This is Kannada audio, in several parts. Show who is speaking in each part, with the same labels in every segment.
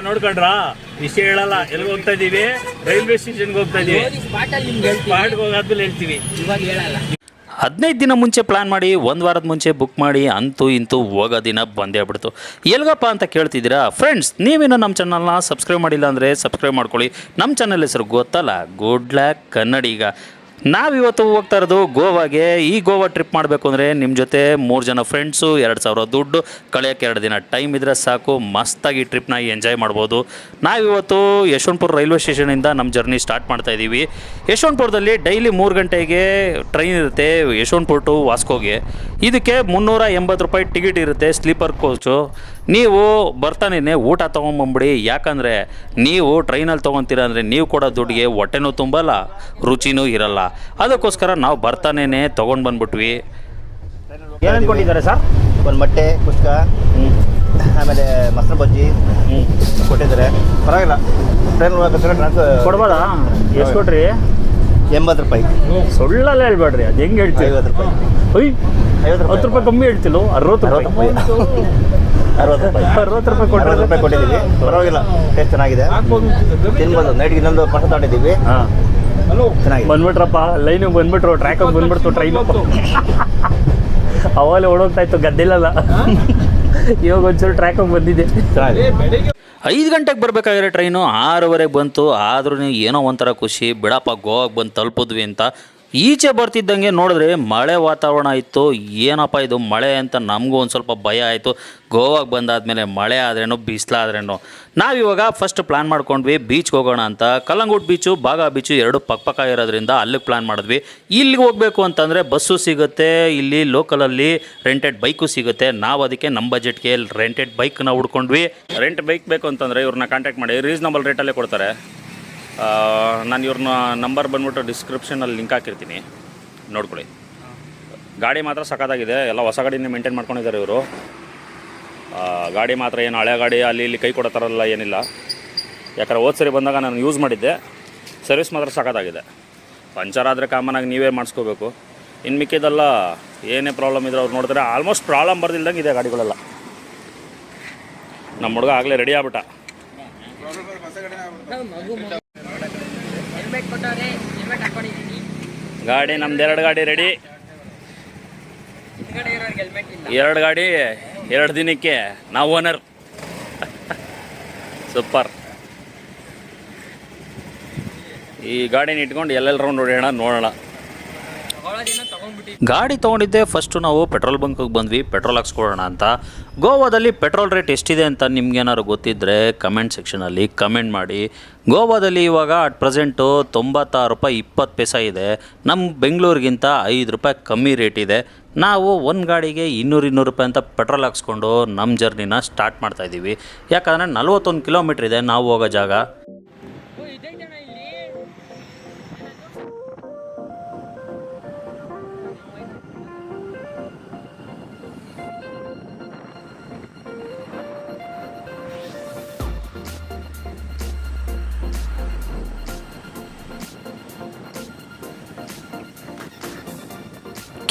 Speaker 1: ನೋಡ್ಕೊಂಡ್ರಾ? ವಿಷಯ ಹೇಳಲ್ಲ. ಎಲ್ಲಿಗೆ ಹೋಗ್ತಾ ಇದೀವಿ? ರೈಲ್ವೆ ಸ್ಟೇಷನ್ಗೆ ಹೋಗ್ತಾ ಇದೀವಿ. ಸ್ಪಾಟ್ಗೆ ಹೋಗಾದ್ಮೇಲೆ ಹೇಳ್ತೀವಿ, ಇವಾಗ ಹೇಳಲ್ಲ.
Speaker 2: 15 ದಿನ ಮುಂಚೆ ಪ್ಲ್ಯಾನ್ ಮಾಡಿ 1 ವಾರದ ಮುಂಚೆ ಬುಕ್ ಮಾಡಿ ಅಂತೂ ಇಂತೂ ಹೋಗೋ ದಿನ ಬಂದೇ ಬಿಡ್ತು. ಎಲ್ಗಪ್ಪ ಅಂತ ಕೇಳ್ತಿದ್ದೀರಾ ಫ್ರೆಂಡ್ಸ್? ನೀವೇನೋ ನಮ್ಮ ಚಾನಲ್ನ ಸಬ್ಸ್ಕ್ರೈಬ್ ಮಾಡಿಲ್ಲ ಅಂದರೆ ಸಬ್ಸ್ಕ್ರೈಬ್ ಮಾಡ್ಕೊಳ್ಳಿ. ನಮ್ಮ ಚಾನಲ್ ಹೆಸರು ಗೊತ್ತಲ್ಲ, ಗುಡ್ ಲಕ್ ಕನ್ನಡಿಗ. ನಾವಿವತ್ತು ಹೋಗ್ತಾ ಇರೋದು ಗೋವಾಗೆ. ಈ ಗೋವಾ ಟ್ರಿಪ್ ಮಾಡಬೇಕು ಅಂದರೆ ನಿಮ್ಮ ಜೊತೆ 3 ಜನ ಫ್ರೆಂಡ್ಸು, 2000 ದುಡ್ಡು, ಕಳೆಯೋಕ್ಕೆ 2 ದಿನ ಟೈಮ್ ಇದ್ದರೆ ಸಾಕು, ಮಸ್ತಾಗಿ ಟ್ರಿಪ್ನ ಎಂಜಾಯ್ ಮಾಡ್ಬೋದು. ನಾವಿವತ್ತು ಯಶವಂತಪುರ ರೈಲ್ವೆ ಸ್ಟೇಷನಿಂದ ನಮ್ಮ ಜರ್ನಿ ಸ್ಟಾರ್ಟ್ ಮಾಡ್ತಾಯಿದ್ದೀವಿ. ಯಶವಂತಪುರದಲ್ಲಿ ಡೈಲಿ 3 ಗಂಟೆಗೆ ಟ್ರೈನ್ ಇರುತ್ತೆ ಯಶವಂತಪುರ ಟು ವಾಸ್ಕೋಗೆ. ಇದಕ್ಕೆ 380 ರೂಪಾಯಿ ಟಿಕೆಟ್ ಇರುತ್ತೆ, ಸ್ಲೀಪರ್ ಕೋಚು. ನೀವು ಬರ್ತಾನೆ ಊಟ ತೊಗೊಂಬಂಬಿಡಿ. ಯಾಕಂದರೆ ನೀವು ಟ್ರೈನಲ್ಲಿ ತೊಗೊತೀರ ಅಂದರೆ ನೀವು ಕೊಡೋ ದುಡ್ಡಿಗೆ ಹೊಟ್ಟೆನೂ ತುಂಬಲ್ಲ, ರುಚಿನೂ ಇರಲ್ಲ. ಅದಕ್ಕೋಸ್ಕರ ನಾವು ಬರ್ತಾನೆ ತೊಗೊಂಡು ಬಂದ್ಬಿಟ್ವಿ.
Speaker 1: ಏನೇನು ಕೊಟ್ಟಿದ್ದಾರೆ ಸರ್?
Speaker 3: ಒಂದು ಮೊಟ್ಟೆ, ಪುಸ್ತಕ, ಆಮೇಲೆ ಮೊಸರು ಬಜ್ಜಿ ಕೊಟ್ಟಿದ್ದಾರೆ. ಪರವಾಗಿಲ್ಲ. ಟ್ರೈನ್
Speaker 1: ಕೊಡ್ಬೋದಾ? ಎಷ್ಟು ಕೊಟ್ರಿ?
Speaker 3: 80 ರೂಪಾಯಿ.
Speaker 1: ಸುಳ್ಳಲ್ಲ ಹೇಳ್ಬೇಡ್ರಿ, ಅದು ಹೆಂಗೆ ಹೇಳ್ತೀವಿ?
Speaker 3: 50 ರೂಪಾಯಿ.
Speaker 1: 10 ರೂಪಾಯಿ ಕಮ್ಮಿ ಹೇಳ್ತಿಲ್ಲ, 60 ರೂಪಾಯಿ. 60 ರೂಪಾಯಿ
Speaker 3: ಕೊಟ್ಟಿದ್ದೀವಿ. ಪರವಾಗಿಲ್ಲ, ಟೇಸ್ಟ್ ಚೆನ್ನಾಗಿದೆ, ತಿನ್ಬೋದು. ನೈಟ್ಗೆ ಇನ್ನೊಂದು ಪಟ್ಟ ತಗೊಂಡಿದ್ದೀವಿ. ಚೆನ್ನಾಗಿದೆ.
Speaker 1: ಬಂದ್ಬಿಟ್ರಪ್ಪ, ಲೈನಿಗೆ ಬಂದ್ಬಿಟ್ರು, ಟ್ರ್ಯಾಕಿಗೆ ಬಂದ್ಬಿಡ್ತು ಟ್ರೈನು. ಅವಾಗಲೇ ಓಡೋಗ್ತಾ ಇತ್ತು, ಗದ್ದೆಲ್ಲ. ಇವಾಗ ಒಂಚೂರು ಟ್ರ್ಯಾಕಿಗೆ ಬಂದಿದೆ.
Speaker 3: ಚೆನ್ನಾಗಿದೆ.
Speaker 2: 5 ಗಂಟೆಗೆ ಬರಬೇಕಾಗಿರೋ ಟ್ರೈನು 6:15 ಬಂತು. ಆದ್ರೂ ಏನೋ ಒಂಥರ ಖುಷಿ, ಬಿಡಪ್ಪ ಗೋವಾಗೆ ಬಂದು ತಲುಪಿದ್ವಿ ಅಂತ. ಈಚೆ ಬರ್ತಿದ್ದಂಗೆ ನೋಡಿದ್ರೆ ಮಳೆ ವಾತಾವರಣ ಇತ್ತು. ಏನಪ್ಪ ಇದು ಮಳೆ ಅಂತ ನಮಗೂ ಒಂದು ಸ್ವಲ್ಪ ಭಯ ಆಯಿತು. ಗೋವಾಗೆ ಬಂದಾದಮೇಲೆ ಮಳೆ ಆದ್ರೇನು ಬಿಸಿಲಾದ್ರೇನು. ನಾವಿವಾಗ ಫಸ್ಟ್ ಪ್ಲ್ಯಾನ್ ಮಾಡ್ಕೊಂಡ್ವಿ ಬೀಚ್ಗೆ ಹೋಗೋಣ ಅಂತ. ಕಲ್ಲಂಗುಟ್ ಬೀಚು, ಬಾಗಾ ಬೀಚು 2 ಪಕ್ಕ ಇರೋದ್ರಿಂದ ಅಲ್ಲಿಗೆ ಪ್ಲ್ಯಾನ್ ಮಾಡಿದ್ವಿ. ಇಲ್ಲಿಗೆ ಹೋಗಬೇಕು ಅಂತಂದರೆ ಬಸ್ಸು ಸಿಗುತ್ತೆ, ಇಲ್ಲಿ ಲೋಕಲಲ್ಲಿ ರೆಂಟೆಡ್ ಬೈಕು ಸಿಗುತ್ತೆ. ನಾವು ಅದಕ್ಕೆ ನಮ್ಮ ಬಜೆಟ್ಗೆ ರೆಂಟೆಡ್ ಬೈಕ್ನ ಹುಡ್ಕೊಂಡ್ವಿ. ರೆಂಟ್ ಬೈಕ್ ಬೇಕು ಅಂತಂದರೆ ಇವ್ರನ್ನ ಕಾಂಟ್ಯಾಕ್ಟ್ ಮಾಡಿ, ರೀಸನಬಲ್ ರೇಟಲ್ಲೇ ಕೊಡ್ತಾರೆ. ನಾನು ಇವ್ರನ್ನ ನಂಬರ್ ಬಂದ್ಬಿಟ್ಟು ಡಿಸ್ಕ್ರಿಪ್ಷನಲ್ಲಿ ಲಿಂಕ್ ಹಾಕಿರ್ತೀನಿ, ನೋಡ್ಕೊಳ್ಳಿ. ಗಾಡಿ ಮಾತ್ರ ಸಖತ್ತಾಗಿದೆ, ಎಲ್ಲ ಹೊಸ ಗಾಡಿನೇ ಮೇಂಟೈನ್ ಮಾಡ್ಕೊಂಡಿದ್ದಾರೆ ಇವರು. ಗಾಡಿ ಮಾತ್ರ ಏನು ಹಳೆ ಗಾಡಿ ಅಲ್ಲಿ ಇಲ್ಲಿ ಕೈ ಕೊಡೋ ಥರ ಎಲ್ಲ ಏನಿಲ್ಲ. ಯಾಕಂದರೆ ಹೋದ ಸರಿ ಬಂದಾಗ ನಾನು ಯೂಸ್ ಮಾಡಿದ್ದೆ, ಸರ್ವಿಸ್ ಮಾತ್ರ ಸಖತ್ತಾಗಿದೆ. ಪಂಚರ್ ಆದರೆ ಕಾಮನಾಗಿ ನೀವೇ ಮಾಡಿಸ್ಕೋಬೇಕು. ಇನ್ನು ಮಿಕ್ಕಿದೆಲ್ಲ ಏನೇ ಪ್ರಾಬ್ಲಮ್ ಇದ್ರೆ ಅವ್ರು ನೋಡಿದ್ರೆ ಆಲ್ಮೋಸ್ಟ್ ಪ್ರಾಬ್ಲಮ್ ಬರ್ದಿಲ್ದಂಗೆ ಇದೆ ಗಾಡಿಗಳೆಲ್ಲ. ನಮ್ಮ ಹುಡುಗ ಆಗಲೇ ರೆಡಿ ಆಗ್ಬಿಟ್ಟ. ಗಾಡಿ ನಮ್ದು 2 ಗಾಡಿ ರೆಡಿ. 2 ಗಾಡಿ 2 ದಿನಕ್ಕೆ ನಾವು ಓನರ್. ಸೂಪರ್. ಈ ಗಾಡಿನ ಇಟ್ಕೊಂಡು ಎಲ್ಲೆಲ್ಲ ರೌಂಡ್ ಹೊಡೆಯೋಣ, ನೋಡೋಣ. ಗಾಡಿ ತೊಗೊಂಡಿದ್ದೆ ಫಸ್ಟು ನಾವು ಪೆಟ್ರೋಲ್ ಬಂಕಿಗೆ ಬಂದ್ವಿ, ಪೆಟ್ರೋಲ್ ಹಾಕ್ಸ್ಕೊಳ್ಳೋಣ ಅಂತ. ಗೋವಾದಲ್ಲಿ ಪೆಟ್ರೋಲ್ ರೇಟ್ ಎಷ್ಟಿದೆ ಅಂತ ನಿಮ್ಗೇನಾದ್ರು ಗೊತ್ತಿದ್ದರೆ ಕಮೆಂಟ್ ಸೆಕ್ಷನಲ್ಲಿ ಕಮೆಂಟ್ ಮಾಡಿ. ಗೋವಾದಲ್ಲಿ ಇವಾಗ ಅಟ್ ಪ್ರೆಸೆಂಟು 96 ರೂಪಾಯಿ 20 ಪೈಸೆ ಇದೆ. ನಮ್ಮ ಬೆಂಗಳೂರಿಗಿಂತ 5 ರೂಪಾಯಿ ಕಮ್ಮಿ ರೇಟ್ ಇದೆ. ನಾವು ಒಂದು ಗಾಡಿಗೆ 200 ರೂಪಾಯಿ ಅಂತ ಪೆಟ್ರೋಲ್ ಹಾಕ್ಸ್ಕೊಂಡು ನಮ್ಮ ಜರ್ನಿನ ಸ್ಟಾರ್ಟ್ ಮಾಡ್ತಾಯಿದ್ದೀವಿ. ಯಾಕಂದರೆ 41 ಕಿಲೋಮೀಟ್ರ್ ಇದೆ ನಾವು ಹೋಗೋ ಜಾಗ.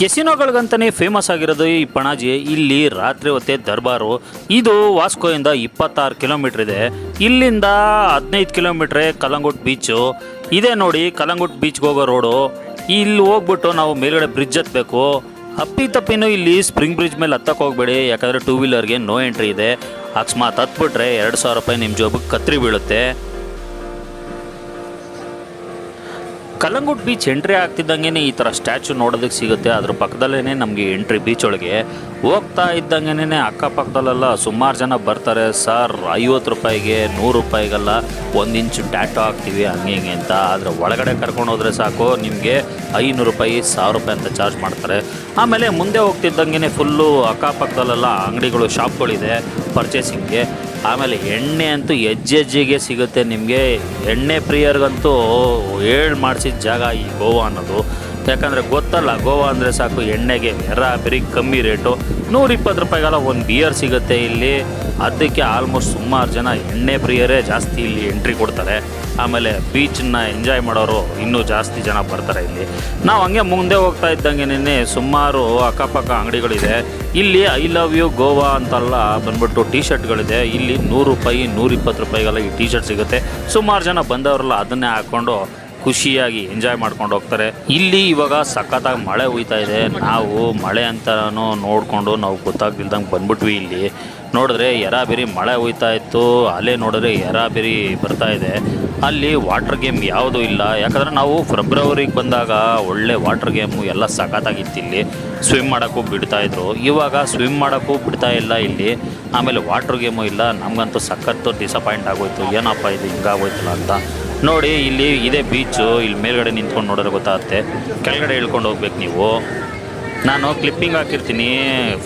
Speaker 2: ಕೆಸಿನೋಗಳಿಗಂತಲೇ ಫೇಮಸ್ ಆಗಿರೋದು ಈ ಪಣಾಜಿ. ಇಲ್ಲಿ ರಾತ್ರಿ ಹೊತ್ತೇ ದರ್ಬಾರು. ಇದು ವಾಸ್ಕೋಯಿಂದ 26 ಕಿಲೋಮೀಟ್ರ್ ಇದೆ. ಇಲ್ಲಿಂದ 15 ಕಿಲೋಮೀಟ್ರೇ ಕಲ್ಲಂಗುಟ್ ಬೀಚು ಇದೆ. ನೋಡಿ, ಕಲ್ಲಂಗುಟ್ ಬೀಚ್ಗೆ ಹೋಗೋ ರೋಡು. ಇಲ್ಲಿ ಹೋಗ್ಬಿಟ್ಟು ನಾವು ಮೇಲ್ಗಡೆ ಬ್ರಿಡ್ಜ್ ಹತ್ತಬೇಕು. ಅಪ್ಪಿತಪ್ಪಿನೂ ಇಲ್ಲಿ ಸ್ಪ್ರಿಂಗ್ ಬ್ರಿಡ್ಜ್ ಮೇಲೆ ಹತ್ತಕ್ಕೆ ಹೋಗಬೇಡಿ, ಯಾಕಂದರೆ 2 ವೀಲರ್ಗೆ ನೋ ಎಂಟ್ರಿ ಇದೆ. ಅಕಸ್ಮಾತ್ ಹತ್ಬಿಟ್ರೆ 2000 ರೂಪಾಯಿ ನಿಮ್ಮ ಜಾಬಿಗೆ ಕತ್ರಿ ಬೀಳುತ್ತೆ. ಕಲ್ಲಂಗುಟ್ ಬೀಚ್ ಎಂಟ್ರಿ ಆಗ್ತಿದ್ದಂಗೆ ಈ ಥರ ಸ್ಟ್ಯಾಚು ನೋಡೋದಕ್ಕೆ ಸಿಗುತ್ತೆ. ಅದ್ರ ಪಕ್ಕದಲ್ಲೇ ನಮಗೆ ಎಂಟ್ರಿ ಬೀಚ್ ಒಳಗೆ. ಹೋಗ್ತಾ ಇದ್ದಂಗೆ ಅಕ್ಕಪಕ್ಕದಲ್ಲೆಲ್ಲ ಸುಮಾರು ಜನ ಬರ್ತಾರೆ. ಸರ್ 50 ರೂಪಾಯಿಗೆ 100 ರೂಪಾಯಿಗೆಲ್ಲ 1 ಇಂಚು ಟ್ಯಾಟೋ ಹಾಕ್ತೀವಿ ಹಂಗೆ ಹಿಂಗೆ ಅಂತ. ಆದರೆ ಒಳಗಡೆ ಕರ್ಕೊಂಡು ಹೋದರೆ ಸಾಕು ನಿಮಗೆ 500 ರೂಪಾಯಿ 1000 ರೂಪಾಯಿ ಅಂತ ಚಾರ್ಜ್ ಮಾಡ್ತಾರೆ. ಆಮೇಲೆ ಮುಂದೆ ಹೋಗ್ತಿದ್ದಂಗೆ ಫುಲ್ಲು ಅಕ್ಕಪಕ್ಕದಲ್ಲೆಲ್ಲ ಅಂಗಡಿಗಳು, ಶಾಪ್ಗಳಿದೆ ಪರ್ಚೇಸಿಂಗ್ಗೆ. ಆಮೇಲೆ ಎಣ್ಣೆ ಅಂತೂ ಹೆಜ್ಜೆಗೆ ಸಿಗುತ್ತೆ ನಿಮಗೆ. ಎಣ್ಣೆ ಪ್ರಿಯರ್ಗಂತೂ ಹೇಳಿ ಮಾಡಿಸಿದ ಜಾಗ ಈ ಗೋವಾ ಅನ್ನೋದು. ಯಾಕಂದರೆ ಗೊತ್ತಲ್ಲ, ಗೋವಾ ಅಂದರೆ ಸಾಕು ಎಣ್ಣೆಗೆ ಬರೀ ಕಮ್ಮಿ ರೇಟು. 120 ರೂಪಾಯಿಗೆಲ್ಲ ಒಂದು ಬಿಯರ್ ಸಿಗುತ್ತೆ ಇಲ್ಲಿ. ಅದಕ್ಕೆ ಆಲ್ಮೋಸ್ಟ್ ಸುಮಾರು ಜನ ಎಣ್ಣೆ ಪ್ರಿಯರೇ ಜಾಸ್ತಿ ಇಲ್ಲಿ ಎಂಟ್ರಿ ಕೊಡ್ತಾರೆ. ಆಮೇಲೆ ಬೀಚನ್ನ ಎಂಜಾಯ್ ಮಾಡೋರು ಇನ್ನೂ ಜಾಸ್ತಿ ಜನ ಬರ್ತಾರೆ ಇಲ್ಲಿ. ನಾವು ಹಂಗೆ ಮುಂದೆ ಹೋಗ್ತಾ ಇದ್ದಂಗೆ ಸುಮಾರು ಅಕ್ಕಪಕ್ಕ ಅಂಗಡಿಗಳಿದೆ. ಇಲ್ಲಿ ಐ ಲವ್ ಯು ಗೋವಾ ಅಂತೆಲ್ಲ ಬಂದ್ಬಿಟ್ಟು ಟೀ ಶರ್ಟ್ಗಳಿದೆ. ಇಲ್ಲಿ 100 ರೂಪಾಯಿ 120 ರೂಪಾಯಿಗೆಲ್ಲ ಈ ಟೀ ಶರ್ಟ್ ಸಿಗುತ್ತೆ. ಸುಮಾರು ಜನ ಬಂದವರೆಲ್ಲ ಅದನ್ನೇ ಹಾಕ್ಕೊಂಡು ಖುಷಿಯಾಗಿ ಎಂಜಾಯ್ ಮಾಡ್ಕೊಂಡು ಹೋಗ್ತಾರೆ. ಇಲ್ಲಿ ಇವಾಗ ಸಖತ್ತಾಗಿ ಮಳೆ ಹುಯ್ತಾ ಇದೆ. ನಾವು ಮಳೆ ಅಂತನೂ ನೋಡಿಕೊಂಡು ನಾವು ಗೊತ್ತಾಗ್ದಿಲ್ದಂಗೆ ಬಂದ್ಬಿಟ್ವಿ. ಇಲ್ಲಿ ನೋಡಿದ್ರೆ ಎರಾಬಿರಿ ಮಳೆ ಹುಯ್ತಾ ಇತ್ತು, ಅಲೆ ನೋಡಿದ್ರೆ ಎರಾಬಿರಿ ಬರ್ತಾ ಇದೆ. ಅಲ್ಲಿ ವಾಟ್ರ್ ಗೇಮ್ ಯಾವುದೂ ಇಲ್ಲ. ಯಾಕಂದರೆ ನಾವು ಫೆಬ್ರವರಿಗೆ ಬಂದಾಗ ಒಳ್ಳೆ ವಾಟ್ರ್ ಗೇಮು ಎಲ್ಲ ಸಖತ್ತಾಗಿತ್ತು. ಇಲ್ಲಿ ಸ್ವಿಮ್ ಮಾಡೋಕ್ಕೂ ಬಿಡ್ತಾಯಿದ್ರು. ಇವಾಗ ಸ್ವಿಮ್ ಮಾಡೋಕ್ಕೂ ಬಿಡ್ತಾ ಇಲ್ಲ ಇಲ್ಲಿ. ಆಮೇಲೆ ವಾಟ್ರ್ ಗೇಮು ಇಲ್ಲ. ನಮಗಂತೂ ಸಖತ್ತು ಡಿಸಪಾಯಿಂಟ್ ಆಗೋಯ್ತು. ಏನಪ್ಪ ಇದು ಹಿಂಗಾಗೋಯ್ತಲ್ಲ ಅಂತ. ನೋಡಿ ಇಲ್ಲಿ ಇದೇ ಬೀಚು. ಇಲ್ಲಿ ಮೇಲ್ಗಡೆ ನಿಂತ್ಕೊಂಡು ನೋಡಿದ್ರೆ ಗೊತ್ತಾಗುತ್ತೆ. ಕೆಳಗಡೆ ಇಳ್ಕೊಂಡು ಹೋಗ್ಬೇಕು ನೀವು. ನಾನು ಕ್ಲಿಪ್ಪಿಂಗ್ ಹಾಕಿರ್ತೀನಿ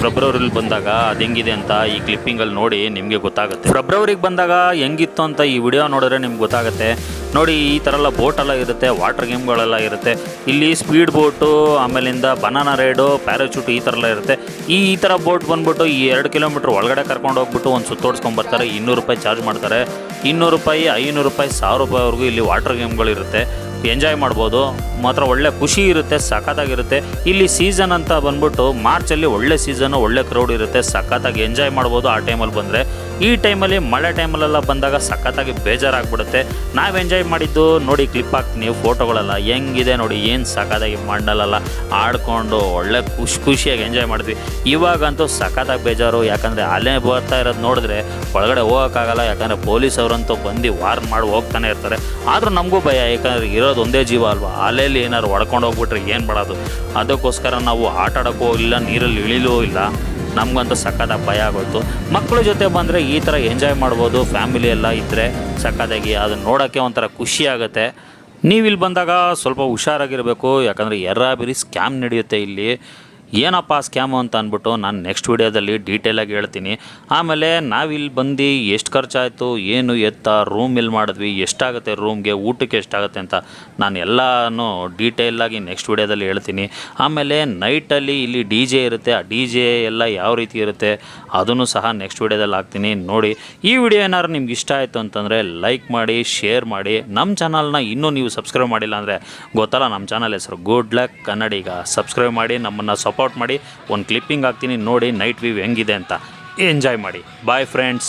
Speaker 2: ಫೆಬ್ರವರಿಲಿ ಬಂದಾಗ ಅದು ಹೆಂಗಿದೆ ಅಂತ. ಈ ಕ್ಲಿಪ್ಪಿಂಗಲ್ಲಿ ನೋಡಿ ನಿಮಗೆ ಗೊತ್ತಾಗುತ್ತೆ. ಫೆಬ್ರವರಿಗೆ ಬಂದಾಗ ಹೆಂಗಿತ್ತು ಅಂತ ಈ ವಿಡಿಯೋ ನೋಡಿದ್ರೆ ನಿಮ್ಗೆ ಗೊತ್ತಾಗುತ್ತೆ. ನೋಡಿ ಈ ಥರ ಎಲ್ಲ ಬೋಟೆಲ್ಲ ಇರುತ್ತೆ, ವಾಟ್ರ್ ಗೇಮ್ಗಳೆಲ್ಲ ಇರುತ್ತೆ. ಇಲ್ಲಿ ಸ್ಪೀಡ್ ಬೋಟು, ಆಮೇಲಿಂದ ಬನಾನಾ ರೈಡು, ಪ್ಯಾರಾಚೂಟು ಈ ಥರ ಎಲ್ಲ ಇರುತ್ತೆ. ಈ ಥರ ಬೋಟ್ ಬಂದ್ಬಿಟ್ಟು ಈ 2 ಕಿಲೋಮೀಟ್ರ್ ಒಳಗಡೆ ಕರ್ಕೊಂಡು ಹೋಗ್ಬಿಟ್ಟು ಒಂದು ಸುತ್ತೋಡಿಸ್ಕೊಂಬರ್ತಾರೆ. 200 ರೂಪಾಯಿ ಚಾರ್ಜ್ ಮಾಡ್ತಾರೆ. 200 ರೂಪಾಯಿ 500 ರೂಪಾಯಿ 1000 ರೂಪಾಯಿವರೆಗೂ ಇಲ್ಲಿ ವಾಟ್ರ್ ಗೇಮ್ಗಳಿರುತ್ತೆ. ಎಂಜಾಯ್ ಮಾಡ್ಬೋದು. ಮಾತ್ರ ಒಳ್ಳೆ ಖುಷಿ ಇರುತ್ತೆ, ಸಖತ್ತಾಗಿರುತ್ತೆ. ಇಲ್ಲಿ ಸೀಸನ್ ಅಂತ ಬಂದ್ಬಿಟ್ಟು ಮಾರ್ಚಲ್ಲಿ ಒಳ್ಳೆ ಸೀಸನು, ಒಳ್ಳೆ ಕ್ರೌಡ್ ಇರುತ್ತೆ. ಸಖತ್ತಾಗಿ ಎಂಜಾಯ್ ಮಾಡ್ಬೋದು ಆ ಟೈಮಲ್ಲಿ ಬಂದರೆ. ಈ ಟೈಮಲ್ಲಿ ಮಳೆ ಟೈಮಲ್ಲೆಲ್ಲ ಬಂದಾಗ ಸಖತ್ತಾಗಿ ಬೇಜಾರಾಗ್ಬಿಡುತ್ತೆ. ನಾವು ಎಂಜಾಯ್ ಮಾಡಿದ್ದು ನೋಡಿ ಕ್ಲಿಪ್ ಹಾಕ್ತೀನಿ, ಫೋಟೋಗಳೆಲ್ಲ ಹೆಂಗಿದೆ ನೋಡಿ. ಏನು ಸಖತ್ತಾಗಿ ಮಣ್ಣಲ್ಲೆಲ್ಲ ಆಡ್ಕೊಂಡು ಒಳ್ಳೆ ಖುಷಿಯಾಗಿ ಎಂಜಾಯ್ ಮಾಡಿದ್ವಿ. ಇವಾಗಂತೂ ಸಖತ್ತಾಗಿ ಬೇಜಾರು. ಯಾಕಂದರೆ ಅಲೆ ಬರ್ತಾ ಇರೋದು ನೋಡಿದ್ರೆ ಒಳಗಡೆ ಹೋಗೋಕ್ಕಾಗಲ್ಲ. ಯಾಕಂದರೆ ಪೊಲೀಸವರಂತೂ ಬಂದು ವಾರ್ನ್ ಮಾಡಿ ಹೋಗ್ತಾನೆ ಇರ್ತಾರೆ. ಆದರೂ ನಮಗೂ ಭಯ, ಯಾಕಂದರೆ ಇರೋದು ಒಂದೇ ಜೀವ ಅಲ್ವಾ. ಅಲೆಯಲ್ಲಿ ಏನಾದ್ರು ಹೊಡ್ಕೊಂಡು ಹೋಗ್ಬಿಟ್ರೆ ಏನು ಮಾಡೋದು. ಅದಕ್ಕೋಸ್ಕರ ನಾವು ಆಟ ಆಡೋಕ್ಕೂ ಇಲ್ಲ, ನೀರಲ್ಲಿ ಇಳಿಲೂ ಇಲ್ಲ. ನಮಗಂತೂ ಸಖತ್ತಾಗಿ ಭಯ ಆಗೋಯ್ತು. ಮಕ್ಕಳ ಜೊತೆ ಬಂದರೆ ಈ ಥರ ಎಂಜಾಯ್ ಮಾಡ್ಬೋದು. ಫ್ಯಾಮಿಲಿ ಎಲ್ಲ ಇದ್ದರೆ ಸಖತ್ತಾಗಿ ಅದನ್ನು ನೋಡೋಕ್ಕೆ ಒಂಥರ ಖುಷಿ ಆಗುತ್ತೆ. ನೀವಿಲ್ಲಿ ಬಂದಾಗ ಸ್ವಲ್ಪ ಹುಷಾರಾಗಿರಬೇಕು. ಯಾಕಂದರೆ ಎರ್ರಾಬಿರಿ ಸ್ಕ್ಯಾಮ್ ನಡೆಯುತ್ತೆ ಇಲ್ಲಿ. ಏನಪ್ಪ ಸ್ಕ್ಯಾಮು ಅಂತ ಅಂದ್ಬಿಟ್ಟು ನಾನು ನೆಕ್ಸ್ಟ್ ವೀಡಿಯೋದಲ್ಲಿ ಡೀಟೇಲಾಗಿ ಹೇಳ್ತೀನಿ. ಆಮೇಲೆ ನಾವಿಲ್ಲಿ ಬಂದು ಎಷ್ಟು ಖರ್ಚಾಯಿತು, ಏನು ಎತ್ತ, ರೂಮ್ ಎಲ್ಲಿ ಮಾಡಿದ್ವಿ, ಎಷ್ಟಾಗುತ್ತೆ ರೂಮ್ಗೆ, ಊಟಕ್ಕೆ ಎಷ್ಟಾಗುತ್ತೆ ಅಂತ ನಾನು ಎಲ್ಲನೂ ಡೀಟೇಲಾಗಿ ನೆಕ್ಸ್ಟ್ ವೀಡಿಯೋದಲ್ಲಿ ಹೇಳ್ತೀನಿ. ಆಮೇಲೆ ನೈಟಲ್ಲಿ ಇಲ್ಲಿ ಡಿ ಜೆ ಇರುತ್ತೆ. ಆ ಡಿ ಜೆ ಎಲ್ಲ ಯಾವ ರೀತಿ ಇರುತ್ತೆ ಅದನ್ನು ಸಹ ನೆಕ್ಸ್ಟ್ ವೀಡಿಯೋದಲ್ಲಿ ಹಾಕ್ತೀನಿ ನೋಡಿ. ಈ ವಿಡಿಯೋ ಏನಾದ್ರು ನಿಮ್ಗೆ ಇಷ್ಟ ಆಯಿತು ಅಂತಂದರೆ ಲೈಕ್ ಮಾಡಿ, ಶೇರ್ ಮಾಡಿ. ನಮ್ಮ ಚಾನಲ್ನ ಇನ್ನೂ ನೀವು ಸಬ್ಸ್ಕ್ರೈಬ್ ಮಾಡಿಲ್ಲ ಅಂದರೆ ಗೊತ್ತಲ್ಲ, ನಮ್ಮ ಚಾನಲ್ ಹೆಸರು ಗುಡ್ ಲಕ್ ಕನ್ನಡಿಗ. ಸಬ್ಸ್ಕ್ರೈಬ್ ಮಾಡಿ, ನಮ್ಮನ್ನು ಸಪೋರ್ಟ್ ಮಾಡಿ. ಒಂದು ಕ್ಲಿಪ್ಪಿಂಗ್ ಹಾಕ್ತೀನಿ ನೋಡಿ ನೈಟ್ ವ್ಯೂ ಹೆಂಗಿದೆ ಅಂತ. ಎಂಜಾಯ್ ಮಾಡಿ. Bye friends.